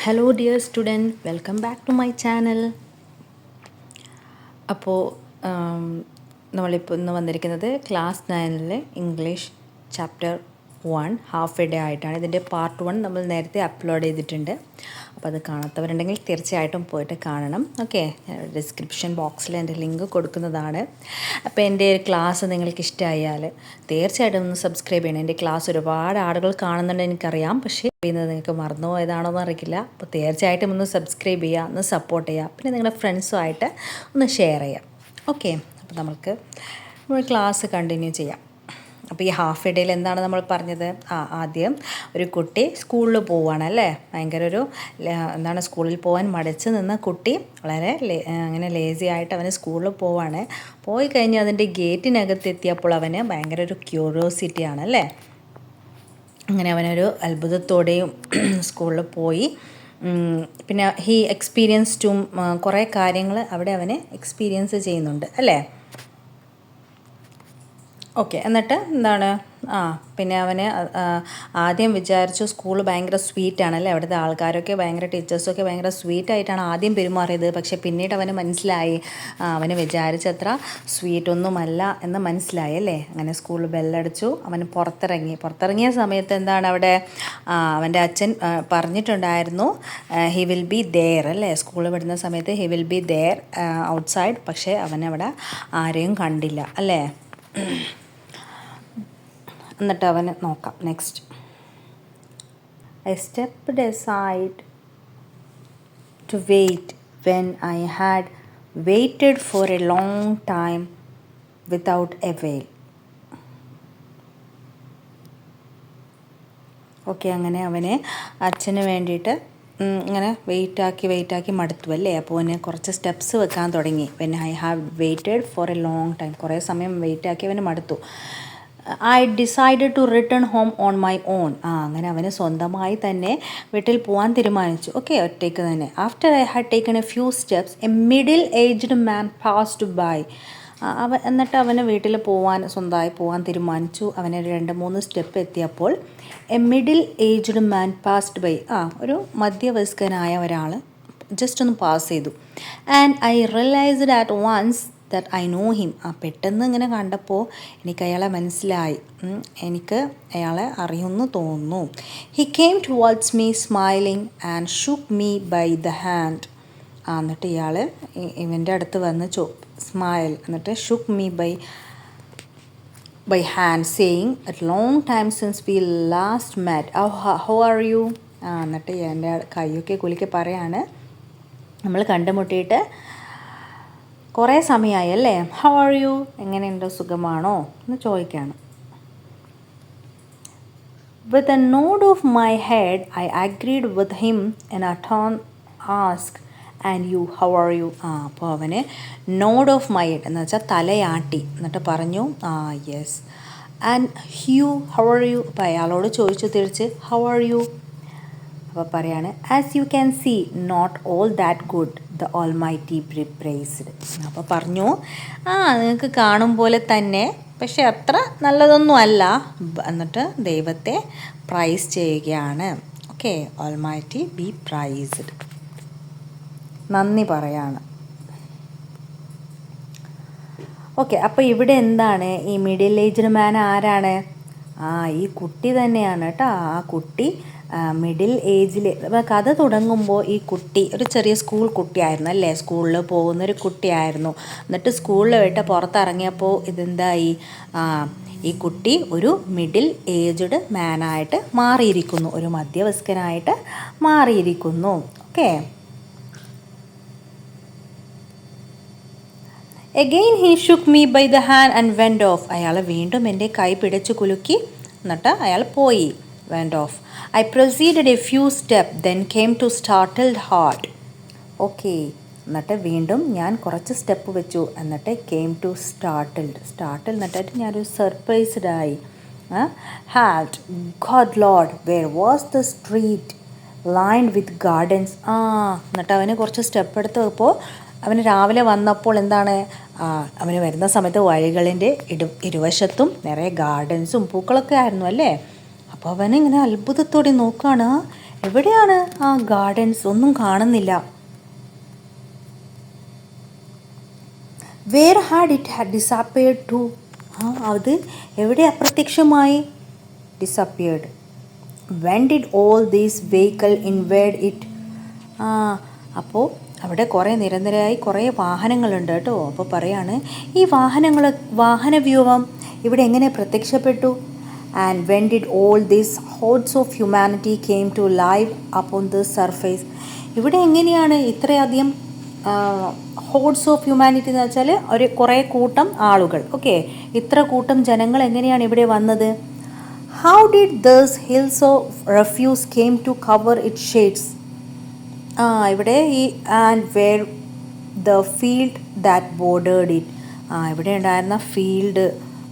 Hello dear student, welcome back to my channel. അപ്പോൾ നമ്മളിപ്പോൾ ഇന്ന് വന്നിരിക്കുന്നത് class 9 English chapter 1 half a day ആയിട്ടാണ്. ഇതിൻ്റെ പാർട്ട് 1 നമ്മൾ നേരത്തെ അപ്ലോഡ് ചെയ്തിട്ടുണ്ട്. അപ്പോൾ അത് കാണാത്തവരുണ്ടെങ്കിൽ തീർച്ചയായിട്ടും പോയിട്ട് കാണണം. ഓക്കെ, ഡിസ്ക്രിപ്ഷൻ ബോക്സിൽ എൻ്റെ ലിങ്ക് കൊടുക്കുന്നതാണ്. അപ്പോൾ എൻ്റെ ക്ലാസ് നിങ്ങൾക്ക് ഇഷ്ടമായാൽ തീർച്ചയായിട്ടും ഒന്ന് സബ്സ്ക്രൈബ് ചെയ്യണം. എൻ്റെ ക്ലാസ് ഒരുപാട് ആളുകൾ കാണുന്നുണ്ട് എനിക്കറിയാം, പക്ഷേ ചെയ്യുന്നത് നിങ്ങൾക്ക് മറന്നു പോയതാണോ എന്ന് അറിയില്ല. അപ്പോൾ തീർച്ചയായിട്ടും ഒന്ന് സബ്സ്ക്രൈബ് ചെയ്യുക, ഒന്ന് സപ്പോർട്ട് ചെയ്യുക, പിന്നെ നിങ്ങളുടെ ഫ്രണ്ട്സുമായിട്ട് ഒന്ന് ഷെയർ ചെയ്യുക. ഓക്കെ, അപ്പോൾ നമുക്ക് നമ്മൾ ക്ലാസ് കണ്ടിന്യൂ ചെയ്യാം. അപ്പോൾ ഈ ഹാഫ് എ ഡേയിൽ എന്താണ് നമ്മൾ പറഞ്ഞത്? ആദ്യം ഒരു കുട്ടി സ്കൂളിൽ പോവുകയാണ് അല്ലേ. ഭയങ്കര എന്താണ്, സ്കൂളിൽ പോകാൻ മടിച്ച് നിന്ന കുട്ടി വളരെ അങ്ങനെ ലേസി ആയിട്ട് അവന് സ്കൂളിൽ പോവാണ്. പോയി കഴിഞ്ഞ് അതിൻ്റെ ഗേറ്റിനകത്ത് എത്തിയപ്പോൾ അവന് ഭയങ്കര ഒരു ക്യൂരിയോസിറ്റി ആണല്ലേ. അങ്ങനെ അവനൊരു അത്ഭുതത്തോടെയും സ്കൂളിൽ പോയി. പിന്നെ ഹീ എക്സ്പീരിയൻസ്ഡും കുറേ കാര്യങ്ങൾ അവിടെ അവന് എക്സ്പീരിയൻസ് ചെയ്യുന്നുണ്ട് അല്ലേ. ഓക്കെ, എന്നിട്ട് എന്താണ്, പിന്നെ അവന് ആദ്യം വിചാരിച്ചു സ്കൂൾ ഭയങ്കര സ്വീറ്റാണല്ലേ, അവിടുത്തെ ആൾക്കാരൊക്കെ ഭയങ്കര, ടീച്ചേഴ്സൊക്കെ ഭയങ്കര സ്വീറ്റായിട്ടാണ് ആദ്യം പെരുമാറിയത്. പക്ഷേ പിന്നീട് അവന് മനസ്സിലായി അവന് വിചാരിച്ചത്ര സ്വീറ്റൊന്നുമല്ല എന്ന് മനസ്സിലായി അല്ലേ. അങ്ങനെ സ്കൂളിൽ ബെല്ലടിച്ചു, അവൻ പുറത്തിറങ്ങിയ സമയത്ത് എന്താണ് അവിടെ അവൻ്റെ അച്ഛൻ പറഞ്ഞിട്ടുണ്ടായിരുന്നു ഹി വിൽ ബി ദെയർ അല്ലേ. സ്കൂളിൽ വിടുന്ന സമയത്ത് he will be there outside. പക്ഷേ അവനവിടെ ആരെയും കണ്ടില്ല അല്ലേ. എന്നിട്ട് അവന് നോക്കാം. Next, I stepped aside to wait when I had waited for a long time without avail. Okay, അങ്ങനെ അവന് അച്ഛന് വേണ്ടിയിട്ട് ഇങ്ങനെ വെയിറ്റാക്കി മടുത്തു അല്ലേ. അപ്പോൾ അവന് കുറച്ച് സ്റ്റെപ്സ് വെക്കാൻ തുടങ്ങി. When I have waited for a long time, കുറേ സമയം വെയിറ്റാക്കി അവന് മടുത്തു. I decided to return home on my own. അങ്ങനെ അവന് സ്വന്തമായി തന്നെ വീട്ടിൽ പോകാൻ തീരുമാനിച്ചു. ഓക്കെ, ഒറ്റയ്ക്ക് തന്നെ. After I had taken a few steps a middle aged man passed by. എന്നിട്ട് അവന് വീട്ടിൽ സ്വന്തമായി പോകാൻ തീരുമാനിച്ചു. അവന് 2-3 സ്റ്റെപ്പ് എത്തിയപ്പോൾ a middle aged man passed by, ഒരു മധ്യവയസ്കനായ ഒരാൾ ജസ്റ്റ് ഒന്ന് പാസ് ചെയ്തു. And I realized at once that I know him. പെട്ടെന്ന് ഇങ്ങനെ കണ്ടപ്പോൾ എനിക്ക് അയാളെ മനസ്സിലായി, എനിക്ക് അയാളെ അറിയുമെന്ന് തോന്നുന്നു. He came towards me smiling and shook me by the hand. എന്നിട്ട് ഇയാൾ ഇവൻ്റെ അടുത്ത് വന്ന് സ്മൈൽ, എന്നിട്ട് shook me by hand saying a long time since we last met, how are you. എന്നിട്ട് എൻ്റെ കൈയൊക്കെ കുലുക്കി പറയാണ്, നമ്മൾ കണ്ടുമുട്ടിയിട്ട് കുറേ സമയമായി അല്ലേ. ഹൗ ആർ യു, എങ്ങനെയുണ്ടോ, സുഖമാണോ എന്ന് ചോദിക്കുകയാണ്. With a node of my head I agreed with him and I turn ask and you how are you. അപ്പോൾ അവന് നോഡ് ഓഫ് മൈ ഹെഡ് എന്ന് വെച്ചാൽ തലയാട്ടി, എന്നിട്ട് പറഞ്ഞു yes. And you how are you. അപ്പോൾ അയാളോട് ചോദിച്ചു തിരിച്ച് ഹൗ ആർ യു. അപ്പോൾ പറയാണ്, as you can see not all that good the almighty be praised. അപ്പോൾ പറഞ്ഞു, നിങ്ങൾക്ക് കാണും പോലെ തന്നെ, പക്ഷെ അത്ര നല്ലതൊന്നും അല്ല. എന്നിട്ട് ദൈവത്തെ പ്രൈസ് ചെയ്യുകയാണ്. ഓക്കെ, ഓൾമൈറ്റി ബി പ്രൈസ്ഡ്, നന്ദി പറയാണ്. ഓക്കെ, അപ്പോൾ ഇവിടെ എന്താണ്, ഈ മിഡിൽ ഏജ്ഡ് മാൻ ആരാണ്? ഈ കുട്ടി തന്നെയാണ് കേട്ടോ. ആ കുട്ടി മിഡിൽ ഏജിൽ, കഥ തുടങ്ങുമ്പോൾ ഈ കുട്ടി ഒരു ചെറിയ സ്കൂൾ കുട്ടിയായിരുന്നു അല്ലേ. സ്കൂളിൽ പോകുന്നൊരു കുട്ടിയായിരുന്നു. എന്നിട്ട് സ്കൂളിൽ വിട്ട് പുറത്തിറങ്ങിയപ്പോൾ ഇതെന്തായി, ഈ കുട്ടി ഒരു മിഡിൽ ഏജ്ഡ് മാനായിട്ട് മാറിയിരിക്കുന്നു, ഒരു മധ്യവയസ്കനായിട്ട് മാറിയിരിക്കുന്നു. Okay, again he shook me by the hand and went off. അയാൾ വീണ്ടും എൻ്റെ കൈ പിടിച്ച് കുലുക്കി, എന്നിട്ട് അയാൾ പോയി, went off. I proceeded a few steps, then came to startled heart. Okay, എന്നിട്ട് വീണ്ടും ഞാൻ കുറച്ച് സ്റ്റെപ്പ് വെച്ചു, എന്നിട്ട് came to startled എന്നിട്ട് ഞാനൊരു സർപ്രൈസ്ഡ് ആയി. Had God Lord where was the street lined with gardens. എന്നിട്ട് അവന് കുറച്ച് സ്റ്റെപ്പ് എടുത്തപ്പോൾ അവന് രാവിലെ വന്നപ്പോൾ എന്താണ്, അവന് വരുന്ന സമയത്ത് വഴികളിൻ്റെ ഇരുവശത്തും നിറയെ ഗാർഡൻസും പൂക്കളൊക്കെ ആയിരുന്നു അല്ലേ. അപ്പോൾ അവനിങ്ങനെ അത്ഭുതത്തോടെ നോക്കുകയാണ്, എവിടെയാണ് ആ ഗാർഡൻസ്? ഒന്നും കാണുന്നില്ല. Where had it had disappeared to? അത് എവിടെ അപ്രത്യക്ഷമായി? Disappeared. When did all these vehicle invade it? ആ അപ്പോൾ അവിടെ കുറേ നിരന്തരമായി കുറേ വാഹനങ്ങളുണ്ട് കേട്ടോ. അപ്പോൾ പറയാണ് ഈ വാഹനവ്യൂഹം ഇവിടെ എങ്ങനെ പ്രത്യക്ഷപ്പെട്ടു? And when did all these hordes of humanity came to live upon the surface? ഇവിടെ എങ്ങനെയാണ് ഇത്രയധികം ഹോഡ്സ് ഓഫ് ഹ്യൂമാനിറ്റി എന്ന് വെച്ചാൽ ഒരു കുറേ കൂട്ടം ആളുകൾ, ഓക്കെ, ഇത്ര കൂട്ടം ജനങ്ങൾ എങ്ങനെയാണ് ഇവിടെ വന്നത്? How did these hills of refuse came to cover it shades? ഇവിടെ ഈ and where the field that bordered it? ഇവിടെ ഉണ്ടായിരുന്ന ഫീൽഡ്,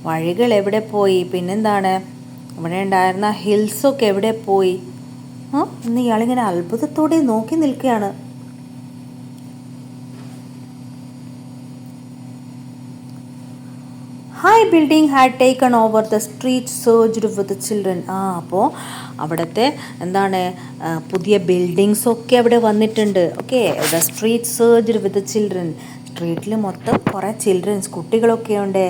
വഴികൾ എവിടെ പോയി? പിന്നെന്താണ് ഇവിടെ ഉണ്ടായിരുന്ന ഹിൽസൊക്കെ എവിടെ പോയി? ഇന്ന് ഇയാളിങ്ങനെ അത്ഭുതത്തോടെ നോക്കി നിൽക്കുകയാണ്. High building had taken over the street surged with children. അപ്പോൾ അവിടുത്തെ എന്താണ് പുതിയ ബിൽഡിങ്സൊക്കെ അവിടെ വന്നിട്ടുണ്ട്. Okay, the street surged with children. സ്ട്രീറ്റിൽ മൊത്തം കുറേ ചിൽഡ്രൻസ്, കുട്ടികളൊക്കെ ഉണ്ട്.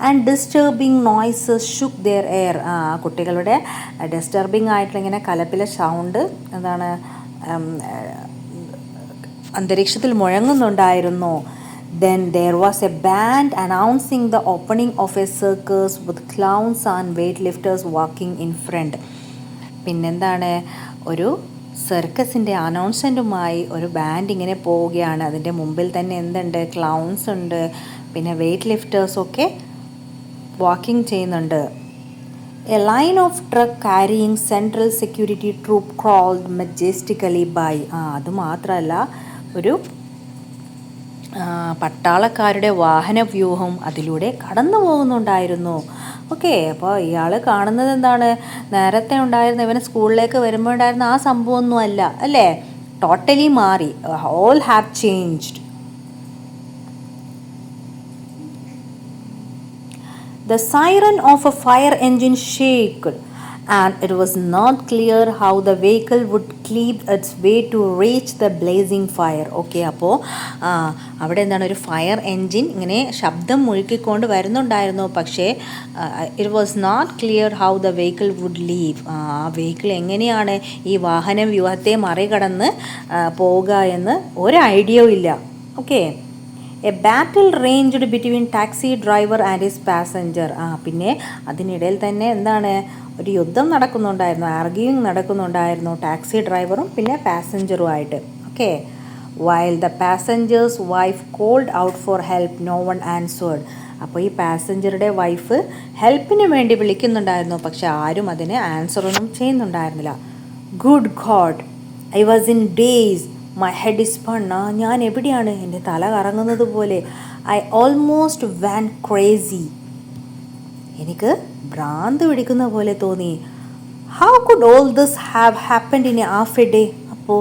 And disturbing noises shook their air. കുട്ടികളുടെ ഡിസ്റ്റർബിങ് ആയിട്ടുള്ള ഇങ്ങനെ കലപ്പിലെ സൗണ്ട് എന്താണ് അന്തരീക്ഷത്തിൽ മുഴങ്ങുന്നുണ്ടായിരുന്നു. Then there was a band announcing the opening of a circus with clowns and weightlifters walking in front. പിന്നെന്താണ് ഒരു സർക്കസിൻ്റെ അനൗൺസ്മെൻറ്റുമായി ഒരു ബാൻഡ് ഇങ്ങനെ പോവുകയാണ്. അതിൻ്റെ മുമ്പിൽ തന്നെ എന്തുണ്ട്? ക്ലൗൺസ് ഉണ്ട്, പിന്നെ വെയ്റ്റ് ലിഫ്റ്റേഴ്സൊക്കെ വാക്കിംഗ് ചെയ്യുന്നുണ്ട്. A line of truck carrying central security troop crawled majestically by. അതുമാത്രമല്ല ഒരു പട്ടാളക്കാരുടെ വാഹനവ്യൂഹം അതിലൂടെ കടന്നു പോകുന്നുണ്ടായിരുന്നു. ഓക്കെ, അപ്പോൾ ഇയാൾ കാണുന്നത് എന്താണ്? നേരത്തെ ഉണ്ടായിരുന്ന ഇവന് സ്കൂളിലേക്ക് വരുമ്പോൾ ഉണ്ടായിരുന്ന ആ സംഭവമൊന്നും അല്ല, അല്ലേ? ടോട്ടലി മാറി. All have changed. The siren of a fire engine shook, and it was not clear how the vehicle would cleave its way to reach the blazing fire. Okay, അപ്പോൾ അവിടെ എന്താണ് ഒരു ഫയർ എൻജിൻ ഇങ്ങനെ ശബ്ദം മുഴുക്കിക്കൊണ്ട് വരുന്നുണ്ടായിരുന്നു. പക്ഷേ it was not clear how the vehicle would leave. ആ വെഹിക്കിൾ എങ്ങനെയാണ് ഈ വാഹന വ്യൂഹത്തെ മറികടന്ന് പോവുക എന്ന് ഒരു ഐഡിയയും ഇല്ല. Okay, a battle ranged between taxi driver and his passenger. പിന്നെ അതിനിടയിൽ തന്നെ എന്താണ് ഒരു യുദ്ധം നടക്കുന്നുണ്ടായിരുന്നു, ആർഗ്യൂയിങ് നടക്കുന്നുണ്ടായിരുന്നു ടാക്സി ഡ്രൈവറും പിന്നെ പാസഞ്ചറുമായിട്ട്. Okay, while the passenger's wife called out for help, no one answered. അപ്പോൾ ഈ പാസഞ്ചറുടെ വൈഫ് ഹെൽപ്പിന് വേണ്ടി വിളിക്കുന്നുണ്ടായിരുന്നു, പക്ഷെ ആരും അതിന് ആൻസറൊന്നും ചെയ്യുന്നുണ്ടായിരുന്നില്ല. Good god, I was in daze, my head is spun. ഞാൻ എവിടെയാണ്? എൻ്റെ തല കറങ്ങുന്നത് പോലെ. I almost went crazy. എനിക്ക് ഭ്രാന്ത് പിടിക്കുന്ന പോലെ തോന്നി. How could all this have happened in a half a day? അപ്പോൾ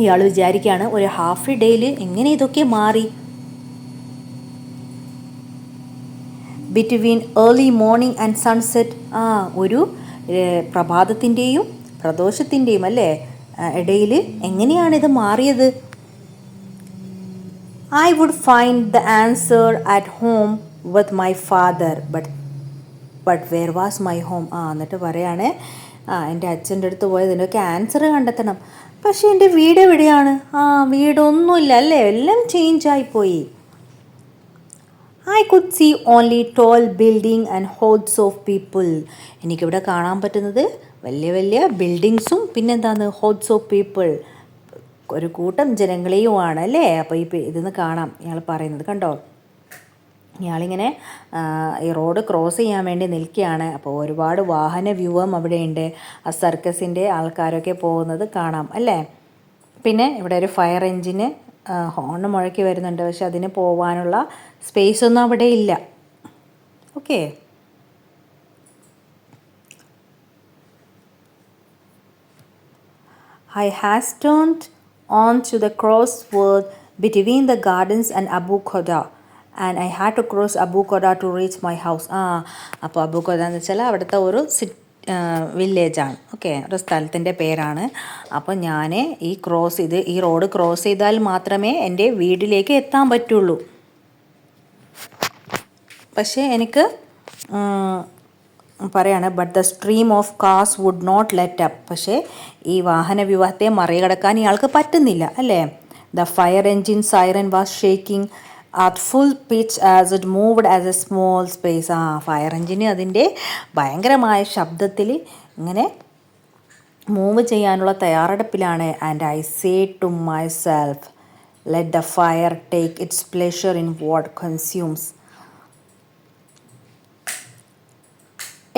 ഇയാൾ വിചാരിക്കുകയാണ് ഒരു ഹാഫ് എ ഡേയിൽ എങ്ങനെ ഇതൊക്കെ മാറി? Between early morning and sunset. ഒരു പ്രഭാതത്തിൻ്റെയും പ്രദോഷത്തിൻ്റെയും അല്ലേ ഇടയിൽ എങ്ങനെയാണിത് മാറിയത്? I would find the answer at home with my father, but where was my home? എന്നിട്ട് പറയാണ് എൻ്റെ അച്ഛൻ്റെ അടുത്ത് പോയത് ഇതിൻ്റെയൊക്കെ ആൻസർ കണ്ടെത്തണം. പക്ഷേ എൻ്റെ വീട് എവിടെയാണ്? വീടൊന്നുമില്ല അല്ലേ, എല്ലാം ചേഞ്ച് ആയിപ്പോയി. I could see only tall building and hordes of people. എനിക്കിവിടെ കാണാൻ പറ്റുന്നത് വലിയ വലിയ ബിൽഡിങ്സും പിന്നെന്താണ് ഹോഡ്സ് ഓഫ് പീപ്പിൾ, ഒരു കൂട്ടം ജനങ്ങളെയുമാണ് അല്ലേ. അപ്പോൾ ഇതെന്ന് കാണാം ഇയാൾ പറയുന്നത് കണ്ടോ. ഇയാളിങ്ങനെ ഈ റോഡ് ക്രോസ് ചെയ്യാൻ വേണ്ടി നിൽക്കുകയാണ്. അപ്പോൾ ഒരുപാട് വാഹന വ്യൂഹം അവിടെയുണ്ട്. ആ സർക്കസിൻ്റെ ആൾക്കാരൊക്കെ പോകുന്നത് കാണാം അല്ലേ. പിന്നെ ഇവിടെ ഒരു ഫയർ എൻജിന് ഹോൺ മുഴക്കി വരുന്നുണ്ട്, പക്ഷെ അതിന് പോകാനുള്ള സ്പേസ് ഒന്നും അവിടെ ഇല്ല. Okay, I hastened on to the crossroad between the gardens and Abu Khoda, and I had to cross Abu Khoda to reach my house. അപ്പോൾ അബു ഖോദ എന്ന് വെച്ചാൽ അവിടുത്തെ ഒരു വില്ലേജാണ്. ഓക്കെ, ഒരു സ്ഥലത്തിൻ്റെ പേരാണ്. അപ്പോൾ ഞാൻ ഈ റോഡ് ക്രോസ് ചെയ്താൽ മാത്രമേ എൻ്റെ വീട്ടിലേക്ക് എത്താൻ പറ്റുള്ളൂ. പക്ഷേ എനിക്ക് പറയാണ്, but the stream of cars would not let up. പക്ഷേ ഈ വാഹന വ്യൂഹത്തെ മറികടക്കാൻ ഇയാൾക്ക് പറ്റുന്നില്ല അല്ലേ. The fire engine siren was shaking at full pitch as it moved as a small space. Fire engine അതിൻ്റെ ഭയങ്കരമായ ശബ്ദത്തിൽ ഇങ്ങനെ മൂവ് ചെയ്യാനുള്ള തയ്യാറെടുപ്പിലാണ്. And I say to myself, let the fire take its pleasure in what consumes.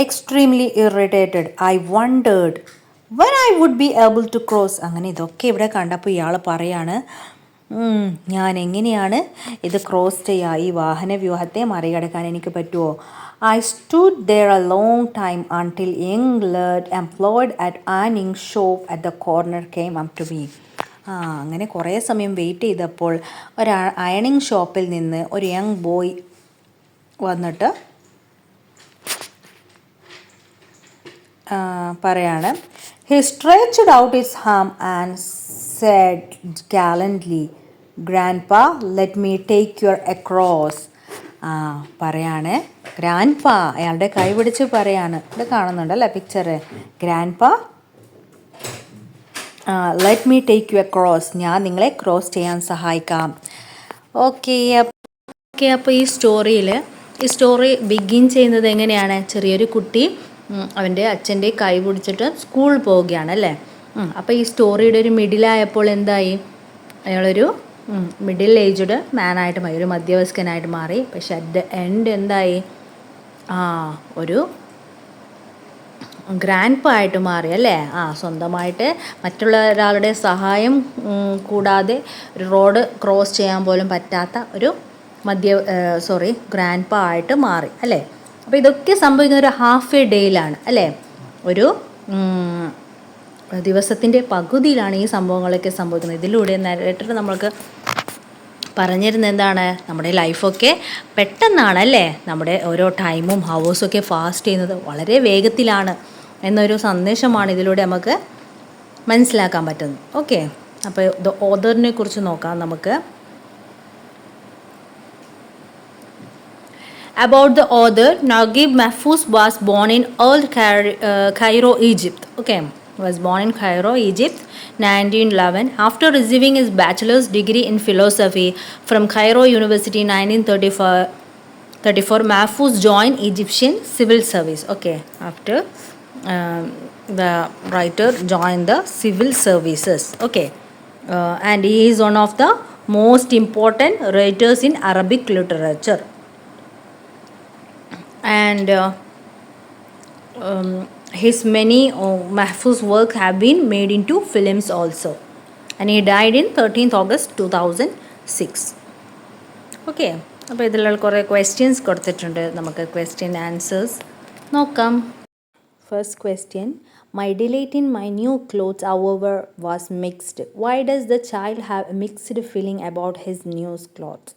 Extremely irritated I wondered when I would be able to cross. അങ്ങനെ ഇതൊക്കെ ഇവിടെ കണ്ടപ്പോൾ ഇയാൾ പറയാണ്, ഞാൻ എങ്ങനെയാണ് ഇത് ക്രോസ് ചെയ്യുക, ഈ വാഹന വ്യൂഹത്തെ മറികടക്കാൻ എനിക്ക് പറ്റുമോ. I stood there a long time until young lad employed at awning shop at the corner came up to me. അങ്ങനെ കുറേ സമയം വെയിറ്റ് ചെയ്തപ്പോൾ ഒരു അയണിങ് ഷോപ്പിൽ നിന്ന് ഒരു യങ് ബോയ് വന്നിട്ട് പറയാണ്, he stretched out his arm and said gallantly, grandpa, let me take you across. പറയാണ്, ഗ്രാൻഡ്പാ, അയാളുടെ കൈ പിടിച്ച് പറയാണ്, ഇത് കാണുന്നുണ്ടല്ലേ picture, grandpa, let me take you across, ഞാൻ നിങ്ങളെ ക്രോസ് ചെയ്യാൻ സഹായിക്കാം. ഓക്കെ, അപ്പോൾ ഈ സ്റ്റോറി ബിഗിൻ ചെയ്യുന്നത് എങ്ങനെയാണ്, ചെറിയൊരു കുട്ടി അവൻ്റെ അച്ഛൻ്റെ കൈ പിടിച്ചിട്ട് സ്കൂളിൽ പോവുകയാണ് അല്ലേ. അപ്പോൾ ഈ സ്റ്റോറിയുടെ ഒരു മിഡിലായപ്പോൾ എന്തായി, അയാളൊരു മിഡിൽ ഏജ്ഡ് മാനായിട്ട് മാറി, ഒരു മധ്യവയസ്കനായിട്ട് മാറി. പക്ഷെ അറ്റ് ദ എൻഡ് എന്തായി, ഒരു ഗ്രാൻഡ് ആയിട്ട് മാറി അല്ലേ. സ്വന്തമായിട്ട് മറ്റുള്ള ഒരാളുടെ സഹായം കൂടാതെ ഒരു റോഡ് ക്രോസ് ചെയ്യാൻ പോലും പറ്റാത്ത ഒരു ഗ്രാൻഡ് ആയിട്ട് മാറി അല്ലേ. അപ്പോൾ ഇതൊക്കെ സംഭവിക്കുന്ന ഒരു ഹാഫ് എ ഡേയിലാണ് അല്ലേ, ഒരു ദിവസത്തിൻ്റെ പകുതിയിലാണ് ഈ സംഭവങ്ങളൊക്കെ സംഭവിക്കുന്നത്. ഇതിലൂടെ നേരിട്ട് നമ്മൾക്ക് പറഞ്ഞിരുന്നത് എന്താണ്, നമ്മുടെ ലൈഫൊക്കെ പെട്ടെന്നാണ് അല്ലേ, നമ്മുടെ ഓരോ ടൈമും ഹവേഴ്സൊക്കെ ഫാസ്റ്റ് ചെയ്യുന്നത് വളരെ വേഗത്തിലാണ് എന്നൊരു സന്ദേശമാണ് ഇതിലൂടെ നമുക്ക് മനസ്സിലാക്കാൻ പറ്റുന്നത്. ഓക്കെ, അപ്പോൾ ദ ഓതറിനെ കുറിച്ച് നോക്കാം നമുക്ക്. About the author, Naguib Mahfouz was born in Old Cairo, Egypt. Okay, was born in Cairo, Egypt, 1911. After receiving his bachelor's degree in philosophy from Cairo University in 1934, Mahfouz joined Egyptian civil service. Okay, after the writer joined the civil services. Okay, and he is one of the most important writers in Arabic literature. And his many Mahfouz work have been made into films also. And he died in 13th August 2006. Okay, അപ്പോൾ ഇതിലുള്ള കുറേ questions കൊടുത്തിട്ടുണ്ട്, നമുക്ക് question answers നോക്കാം. First question, my delight in my new clothes however was mixed. Why does the child have a mixed feeling about his new clothes?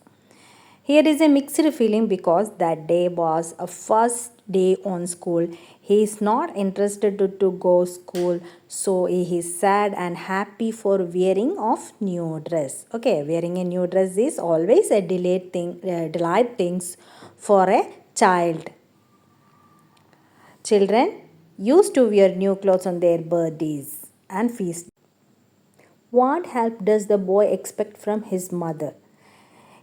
Here is a mixed feeling because that day was a first day on school. He is not interested to go school, so he is sad and happy for wearing of new dress. Okay, wearing a new dress is always a delight things for a child. Children used to wear new clothes on their birthdays and feasts. What help does the boy expect from his mother?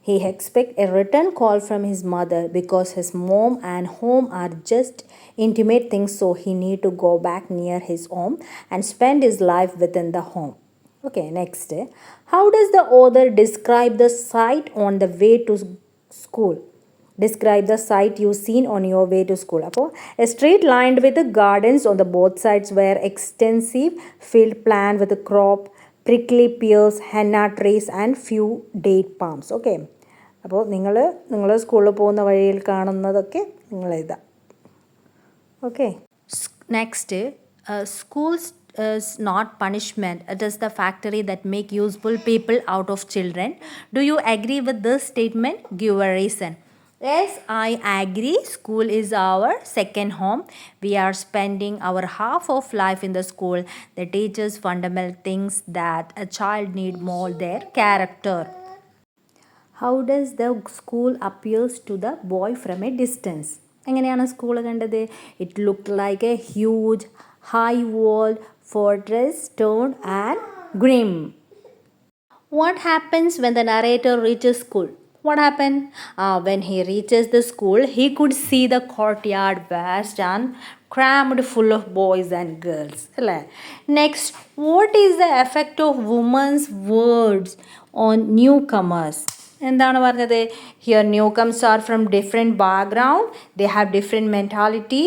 He expects a return call from his mother because his mom and home are just intimate things, so he need to go back near his home and spend his life within the home. Okay, next. How does the author describe the sight on the way to school? Describe the sight you seen on your way to school. അപ്പോൾ a street lined with gardens on the both sides were extensive field planned with crop, prickly pears, henna trees and few date palms. Okay, അപ്പോൾ നിങ്ങൾ സ്കൂളിൽ പോകുന്ന വഴിയിൽ കാണുന്നതൊക്കെ നിങ്ങൾ എഴുതാം. Okay, next, schools is not punishment, it is the factory that make useful people out of children. Do you agree with this statement? Give a reason. Yes, I agree. School is our second home. We are spending our half of life in the school. They teach us fundamental things that a child need more their character. How does the school appears to the boy from a distance? എങ്ങനെയാണ് school കണ്ടത്? It look like A huge high walled fortress, stone and grim. What happens when the narrator reaches school? What happened? When he reaches the school, he could see the courtyard vast and crammed full of boys and girls. Next, what is the effect of women's words on newcomers? എന്താണ് പറഞ്ഞത്? Here newcomers are from different background. They have different mentality.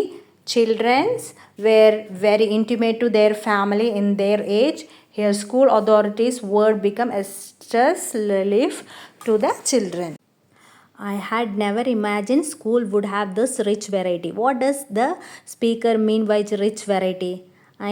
Childrens were very intimate to their family in their age. Here school authorities word become a stress relief to the children. I had never imagined school would have this rich variety. What does the speaker mean by rich variety?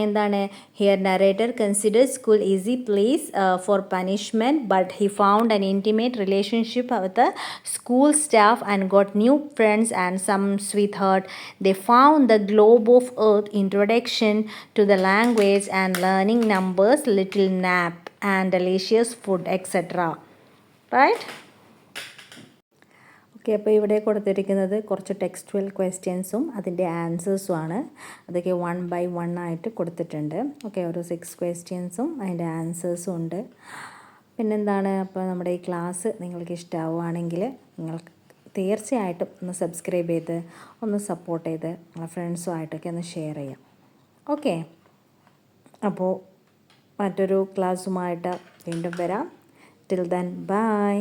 എന്താണ്? Here narrator considers school easy place for punishment, but he found an intimate relationship with the school staff and got new friends and some sweetheart. They found the globe of earth, introduction to the language and learning numbers, little nap and delicious food, etc. Right? Okay, അപ്പോൾ ഇവിടെ കൊടുത്തിരിക്കുന്നത് കുറച്ച് textual ക്വസ്റ്റ്യൻസും അതിൻ്റെ ആൻസേഴ്സും ആണ്. അതൊക്കെ 1 by 1 ആയിട്ട് കൊടുത്തിട്ടുണ്ട്. ഓക്കെ, ഒരു 6 ക്വസ്റ്റ്യൻസും അതിൻ്റെ ആൻസേഴ്സും ഉണ്ട്. പിന്നെന്താണ്, അപ്പോൾ നമ്മുടെ ഈ ക്ലാസ് നിങ്ങൾക്ക് ഇഷ്ടമാവുകയാണെങ്കിൽ നിങ്ങൾക്ക് തീർച്ചയായിട്ടും ഒന്ന് സബ്സ്ക്രൈബ് ചെയ്ത് ഒന്ന് സപ്പോർട്ട് ചെയ്ത് നിങ്ങളുടെ ഫ്രണ്ട്സുമായിട്ടൊക്കെ ഒന്ന് ഷെയർ ചെയ്യാം. ഓക്കെ, അപ്പോൾ മറ്റൊരു ക്ലാസ്സുമായിട്ട് വീണ്ടും വരാം. Till then bye.